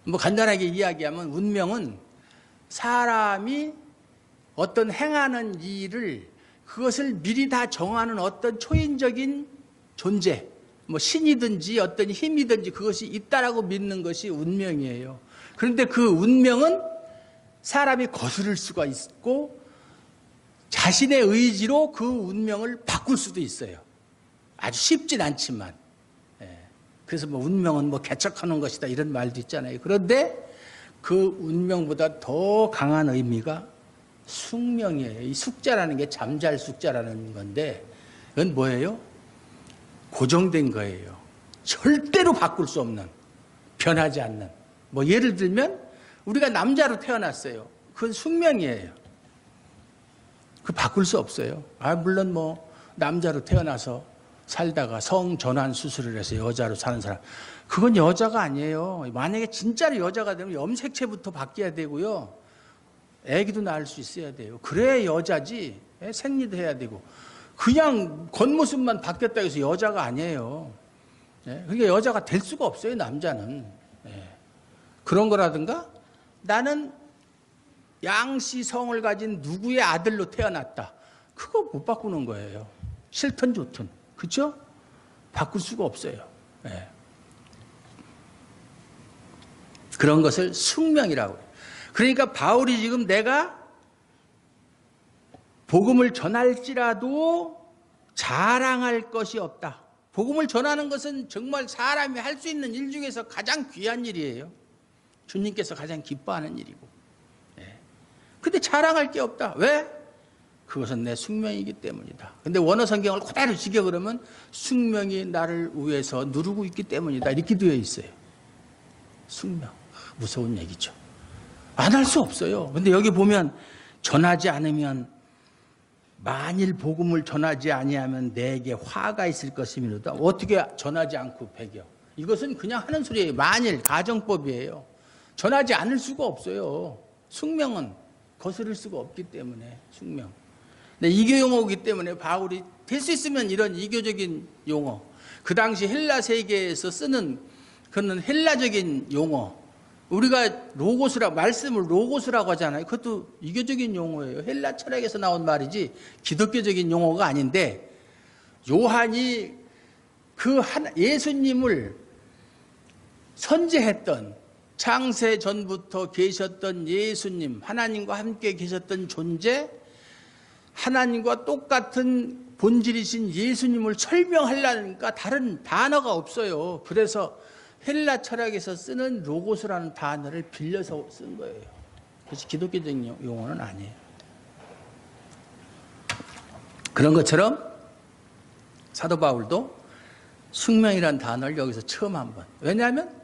뭐 간단하게 이야기하면 운명은 사람이 어떤 행하는 일을 그것을 미리 다 정하는 어떤 초인적인 존재, 뭐 신이든지 어떤 힘이든지 그것이 있다라고 믿는 것이 운명이에요. 그런데 그 운명은 사람이 거스를 수가 있고 자신의 의지로 그 운명을 바꿀 수도 있어요. 아주 쉽진 않지만. 그래서 뭐 운명은 뭐 개척하는 것이다 이런 말도 있잖아요. 그런데 그 운명보다 더 강한 의미가 숙명이에요. 이 숙자라는 게 잠잘 숙자라는 건데 이건 뭐예요? 고정된 거예요. 절대로 바꿀 수 없는, 변하지 않는. 뭐 예를 들면 우리가 남자로 태어났어요. 그건 숙명이에요. 그 바꿀 수 없어요. 물론 뭐 남자로 태어나서 살다가 성전환 수술을 해서 여자로 사는 사람, 그건 여자가 아니에요. 만약에 진짜로 여자가 되면 염색체부터 바뀌어야 되고요. 애기도 낳을 수 있어야 돼요. 그래야 여자지. 생리도 해야 되고. 그냥 겉모습만 바뀌었다고 해서 여자가 아니에요. 그게 여자가 될 수가 없어요, 남자는. 그런 거라든가 나는 양씨 성을 가진 누구의 아들로 태어났다. 그거 못 바꾸는 거예요. 싫든 좋든. 그렇죠? 바꿀 수가 없어요. 그런 것을 숙명이라고 해요. 그러니까 바울이 지금 내가 복음을 전할지라도 자랑할 것이 없다. 복음을 전하는 것은 정말 사람이 할 수 있는 일 중에서 가장 귀한 일이에요. 주님께서 가장 기뻐하는 일이고. 근데 자랑할 게 없다. 왜? 그것은 내 숙명이기 때문이다. 근데 원어 성경을 그대로 지겨 그러면 숙명이 나를 위해서 누르고 있기 때문이다. 이렇게 되어 있어요. 숙명. 무서운 얘기죠. 안 할 수 없어요. 근데 여기 보면 전하지 않으면 만일 복음을 전하지 아니하면 내게 화가 있을 것이미로다. 어떻게 전하지 않고 배겨? 이것은 그냥 하는 소리예요. 만일 가정법이에요. 전하지 않을 수가 없어요. 숙명은 거스를 수가 없기 때문에 숙명. 근데 이교 용어이기 때문에 바울이 될 수 있으면 이런 이교적인 용어, 그 당시 헬라 세계에서 쓰는 그런 헬라적인 용어, 우리가 로고스라 말씀을 로고스라고 하잖아요. 그것도 이교적인 용어예요. 헬라 철학에서 나온 말이지 기독교적인 용어가 아닌데 요한이 그 예수님을 선제했던 창세 전부터 계셨던 예수님, 하나님과 함께 계셨던 존재, 하나님과 똑같은 본질이신 예수님을 설명하려니까 다른 단어가 없어요. 그래서 헬라 철학에서 쓰는 로고스라는 단어를 빌려서 쓴 거예요. 그래서 기독교적인 용어는 아니에요. 그런 것처럼 사도 바울도 숙명이라는 단어를 여기서 처음 한 번. 왜냐하면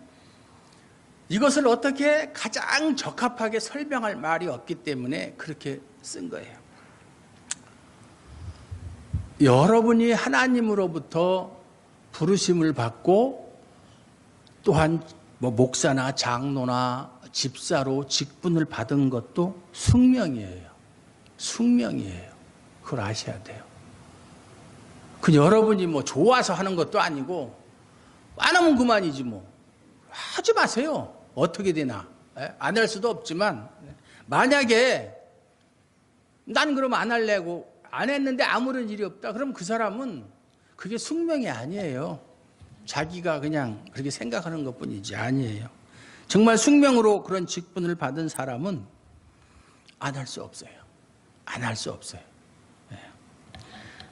이것을 어떻게 가장 적합하게 설명할 말이 없기 때문에 그렇게 쓴 거예요. 여러분이 하나님으로부터 부르심을 받고 또한 목사나 장로나 집사로 직분을 받은 것도 숙명이에요. 숙명이에요. 그걸 아셔야 돼요. 그 여러분이 좋아서 하는 것도 아니고 안 하면 그만이지 하지 마세요. 어떻게 되나. 안 할 수도 없지만 만약에 난 그럼 안 할래고 안 했는데 아무런 일이 없다. 그럼 그 사람은 그게 숙명이 아니에요. 자기가 그냥 그렇게 생각하는 것뿐이지 아니에요. 정말 숙명으로 그런 직분을 받은 사람은 안 할 수 없어요. 안 할 수 없어요.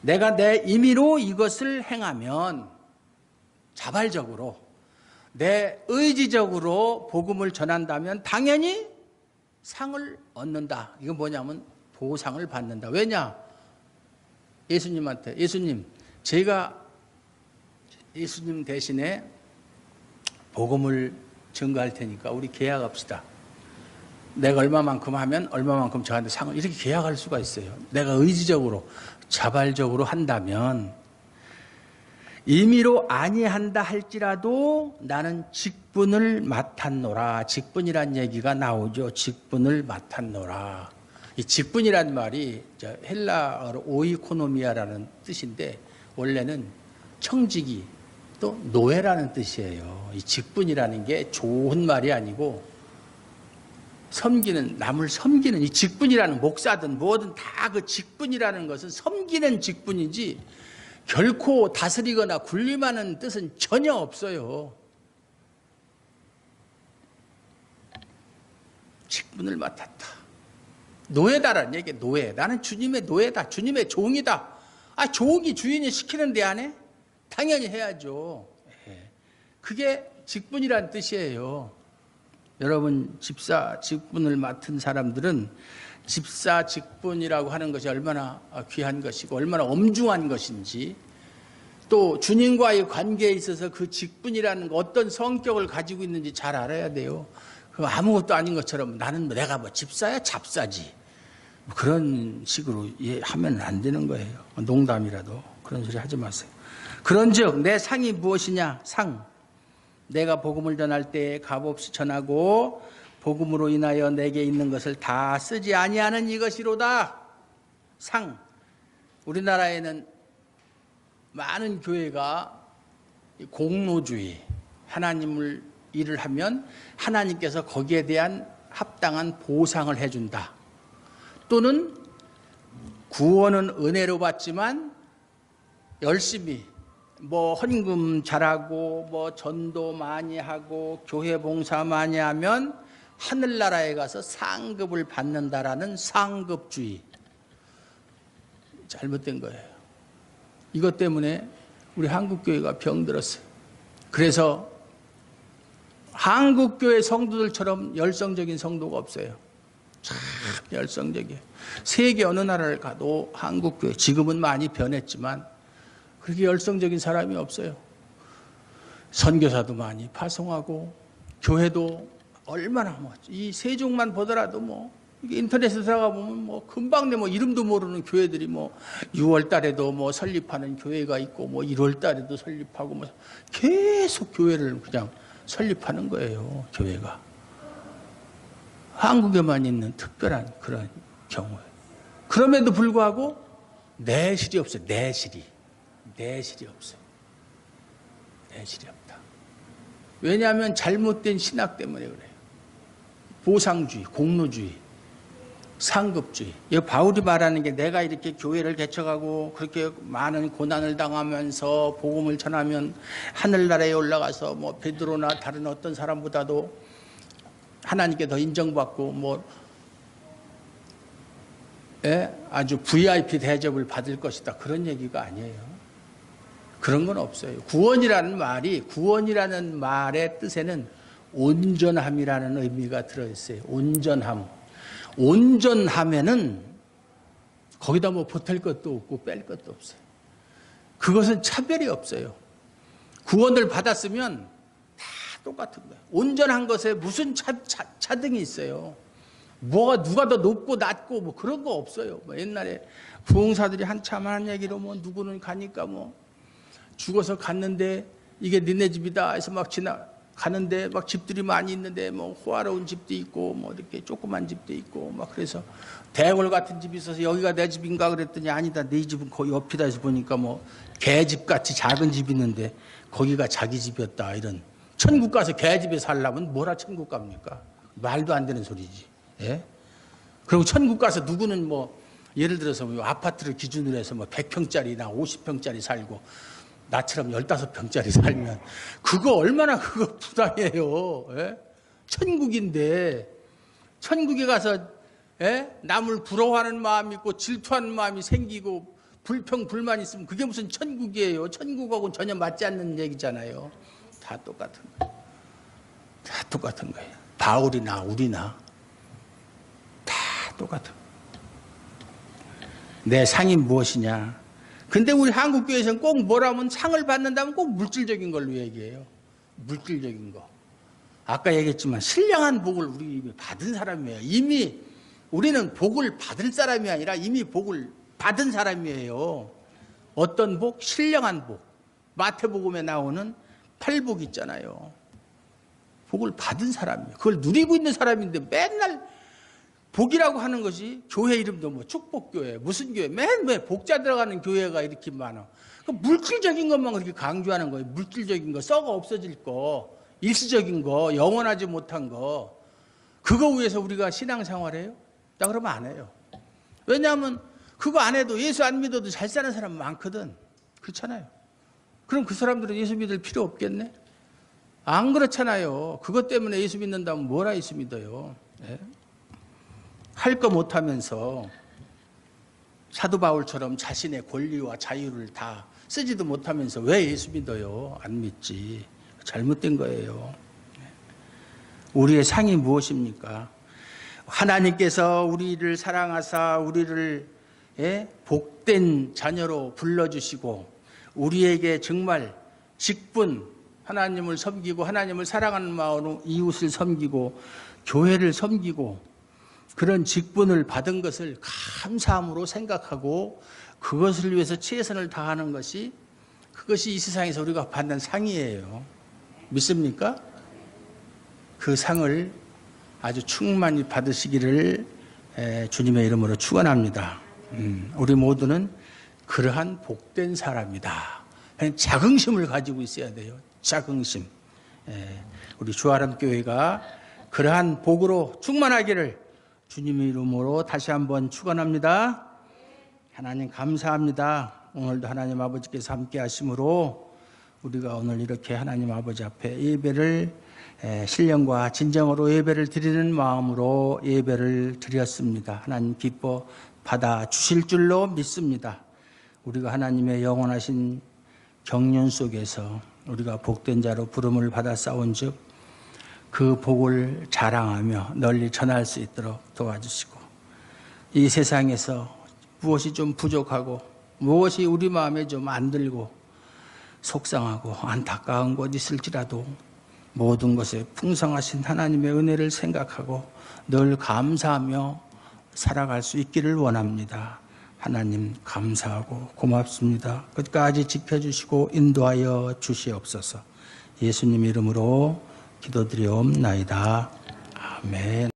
내가 내 임의로 이것을 행하면 자발적으로 내 의지적으로 복음을 전한다면 당연히 상을 얻는다. 이건 뭐냐면 보상을 받는다. 왜냐? 예수님한테 예수님 제가 예수님 대신에 복음을 증거할 테니까 우리 계약합시다. 내가 얼마만큼 하면 얼마만큼 저한테 상을 이렇게 계약할 수가 있어요. 내가 의지적으로 자발적으로 한다면 임의로 아니한다 할지라도 나는 직분을 맡았노라. 직분이란 얘기가 나오죠. 직분을 맡았노라. 이 직분이란 말이 헬라어로 오이코노미아라는 뜻인데 원래는 청지기 또 노예라는 뜻이에요. 이 직분이라는 게 좋은 말이 아니고 섬기는, 남을 섬기는 이 직분이라는 목사든 뭐든 다 그 직분이라는 것은 섬기는 직분이지 결코 다스리거나 군림하는 뜻은 전혀 없어요. 직분을 맡았다. 노예다라는 얘기예요. 노예. 나는 주님의 노예다. 주님의 종이다. 종이 주인이 시키는데 안 해? 당연히 해야죠. 그게 직분이란 뜻이에요. 여러분 집사 직분을 맡은 사람들은 집사 직분이라고 하는 것이 얼마나 귀한 것이고 얼마나 엄중한 것인지 또 주님과의 관계에 있어서 그 직분이라는 거 어떤 성격을 가지고 있는지 잘 알아야 돼요. 아무것도 아닌 것처럼 나는 내가 집사야 잡사지 그런 식으로 하면 안 되는 거예요. 농담이라도 그런 소리 하지 마세요. 그런즉 내 상이 무엇이냐? 상. 내가 복음을 전할 때 값없이 전하고 복음으로 인하여 내게 있는 것을 다 쓰지 아니하는 이것이로다. 상. 우리나라에는 많은 교회가 공로주의, 하나님을 일을 하면 하나님께서 거기에 대한 합당한 보상을 해준다. 또는 구원은 은혜로 받지만 열심히 헌금 잘하고 전도 많이 하고 교회 봉사 많이 하면 하늘나라에 가서 상급을 받는다라는 상급주의. 잘못된 거예요. 이것 때문에 우리 한국교회가 병들었어요. 그래서 한국교회 성도들처럼 열성적인 성도가 없어요. 참 열성적이에요. 세계 어느 나라를 가도 한국교회 지금은 많이 변했지만 그렇게 열성적인 사람이 없어요. 선교사도 많이 파송하고 교회도 얼마나 이 세종만 보더라도 인터넷에 들어가 보면 금방 내 이름도 모르는 교회들이 6월 달에도 설립하는 교회가 있고 1월 달에도 설립하고 계속 교회를 그냥 설립하는 거예요. 교회가 한국에만 있는 특별한 그런 경우에 그럼에도 불구하고 내실이 없어요. 내실이 없어요. 내실이 없다. 왜냐하면 잘못된 신학 때문에 그래요. 보상주의, 공로주의, 상급주의. 이 바울이 말하는 게 내가 이렇게 교회를 개척하고 그렇게 많은 고난을 당하면서 복음을 전하면 하늘나라에 올라가서 베드로나 다른 어떤 사람보다도 하나님께 더 인정받고 뭐 아주 VIP 대접을 받을 것이다. 그런 얘기가 아니에요. 그런 건 없어요. 구원이라는 말의 뜻에는 온전함이라는 의미가 들어있어요. 온전함. 온전함에는 거기다 뭐 보탤 것도 없고 뺄 것도 없어요. 그것은 차별이 없어요. 구원을 받았으면 다 똑같은 거예요. 온전한 것에 무슨 차등이 있어요. 뭐가 누가 더 높고 낮고 뭐 그런 거 없어요. 뭐 옛날에 부흥사들이 한참 한 얘기로 뭐 누구는 가니까 뭐 죽어서 갔는데 이게 니네 집이다 해서 막 가는데 막 집들이 많이 있는데 뭐 호화로운 집도 있고 뭐 이렇게 조그만 집도 있고 막 그래서 대궐 같은 집이 있어서 여기가 내 집인가 그랬더니 아니다 네 집은 거기 옆이다 해서 보니까 뭐 개집 같이 작은 집이 있는데 거기가 자기 집이었다. 이런 천국 가서 개집에 살려면 뭐라 천국 갑니까? 말도 안 되는 소리지. 예? 그리고 천국 가서 누구는 뭐 예를 들어서 뭐 아파트를 기준으로 해서 뭐 100평짜리나 50평짜리 살고 나처럼 15평짜리 살면 그거 얼마나 그거 부담이에요. 예? 천국인데 천국에 가서 남을 부러워하는 마음이 있고 질투하는 마음이 생기고 불평 불만 있으면 그게 무슨 천국이에요. 천국하고는 전혀 맞지 않는 얘기잖아요. 다 똑같은 거예요. 다 똑같은 거예요. 바울이나 우리나 다 똑같은 거예요. 내 상이 무엇이냐. 근데 우리 한국교회에서는 꼭 뭐라면 상을 받는다면 꼭 물질적인 걸로 얘기해요. 물질적인 거. 아까 얘기했지만 신령한 복을 우리 받은 사람이에요. 이미 우리는 복을 받을 사람이 아니라 이미 복을 받은 사람이에요. 어떤 복? 신령한 복. 마태복음에 나오는 팔복 있잖아요. 복을 받은 사람이에요. 그걸 누리고 있는 사람인데 맨날 복이라고 하는 것이 교회 이름도 뭐 축복교회 무슨 교회 맨 복자 들어가는 교회가 이렇게 많아. 그 물질적인 것만 그렇게 강조하는 거예요. 물질적인 거 썩어 없어질 거 일시적인 거 영원하지 못한 거 그거 위해서 우리가 신앙생활해요? 나 그러면 안 해요. 왜냐하면 그거 안 해도 예수 안 믿어도 잘 사는 사람 많거든. 그렇잖아요. 그럼 그 사람들은 예수 믿을 필요 없겠네? 안 그렇잖아요. 그것 때문에 예수 믿는다면 뭐라 예수 믿어요? 네? 할 거 못하면서 사도 바울처럼 자신의 권리와 자유를 다 쓰지도 못하면서 왜 예수 믿어요? 안 믿지. 잘못된 거예요. 우리의 상이 무엇입니까? 하나님께서 우리를 사랑하사 우리를 복된 자녀로 불러주시고 우리에게 정말 직분 하나님을 섬기고 하나님을 사랑하는 마음으로 이웃을 섬기고 교회를 섬기고 그런 직분을 받은 것을 감사함으로 생각하고 그것을 위해서 최선을 다하는 것이 그것이 이 세상에서 우리가 받는 상이에요. 믿습니까? 그 상을 아주 충만히 받으시기를 주님의 이름으로 축원합니다. 우리 모두는 그러한 복된 사람이다. 자긍심을 가지고 있어야 돼요. 자긍심. 우리 주아람교회가 그러한 복으로 충만하기를 주님의 이름으로 다시 한번 축원합니다. 하나님 감사합니다. 오늘도 하나님 아버지께서 함께 하심으로 우리가 오늘 이렇게 하나님 아버지 앞에 예배를 신령과 진정으로 예배를 드리는 마음으로 예배를 드렸습니다. 하나님 기뻐 받아 주실 줄로 믿습니다. 우리가 하나님의 영원하신 경륜 속에서 우리가 복된 자로 부름을 받아 싸운즉 그 복을 자랑하며 널리 전할 수 있도록 도와주시고 이 세상에서 무엇이 좀 부족하고 무엇이 우리 마음에 좀 안 들고 속상하고 안타까운 것 있을지라도 모든 것에 풍성하신 하나님의 은혜를 생각하고 늘 감사하며 살아갈 수 있기를 원합니다. 하나님 감사하고 고맙습니다. 끝까지 지켜주시고 인도하여 주시옵소서. 예수님 이름으로 기도드리옵나이다. 아멘.